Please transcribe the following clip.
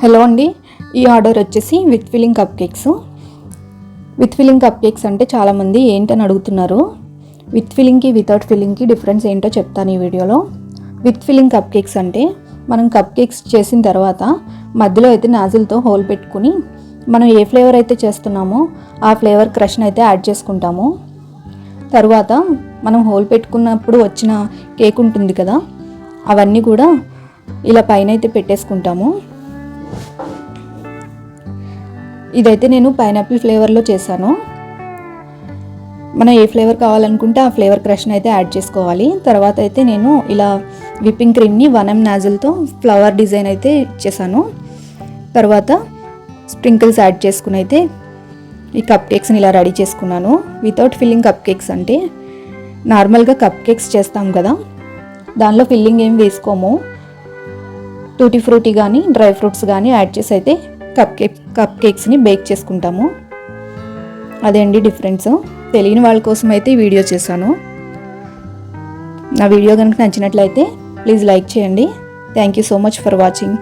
Hello అండి, ఈ order వచ్చేసి with filling cup cakes. With filling cup cakes అంటే చాలామంది ఏంటని అడుగుతున్నారు. విత్ ఫిల్లింగ్కి వితౌట్ ఫిల్లింగ్కి డిఫరెన్స్ ఏంటో చెప్తాను ఈ వీడియోలో. విత్ ఫిల్లింగ్ కప్ కేక్స్ అంటే మనం కప్ కేక్స్ చేసిన తర్వాత మధ్యలో అయితే నాజిల్తో హోల్ పెట్టుకుని మనం ఏ ఫ్లేవర్ అయితే చేస్తున్నామో ఆ ఫ్లేవర్ క్రష్ని అయితే యాడ్ చేసుకుంటాము. తర్వాత మనం హోల్ పెట్టుకున్నప్పుడు వచ్చిన కేక్ ఉంటుంది కదా, అవన్నీ కూడా ఇలా పైన అయితే పెట్టేసుకుంటాము. ఇదైతే నేను పైనాపిల్ ఫ్లేవర్లో చేశాను. మనం ఏ ఫ్లేవర్ కావాలనుకుంటే ఆ ఫ్లేవర్ క్రష్ని అయితే యాడ్ చేసుకోవాలి. తర్వాత అయితే నేను ఇలా విప్పింగ్ క్రీమ్ని 1M నాజిల్తో ఫ్లవర్ డిజైన్ అయితే ఇచ్చేసాను. తర్వాత స్ప్రింకిల్స్ యాడ్ చేసుకుని అయితే ఈ కప్ కేక్స్ని ఇలా రెడీ చేసుకున్నాను. వితౌట్ ఫిల్లింగ్ కప్ కేక్స్ అంటే నార్మల్గా కప్ కేక్స్ చేస్తాం కదా, దానిలో ఫిల్లింగ్ ఏం వేసుకోము. టూటీ ఫ్రూటీ కానీ డ్రై ఫ్రూట్స్ కానీ యాడ్ చేసి అయితే కప్ కేక్స్ని బేక్ చేసుకుంటాము. అదే అండి డిఫరెన్స్. తెలియని వాళ్ళ కోసం అయితే ఈ వీడియో చేశాను. నా వీడియో కనుక నచ్చినట్లయితే ప్లీజ్ లైక్ చేయండి. Thank you so much for watching.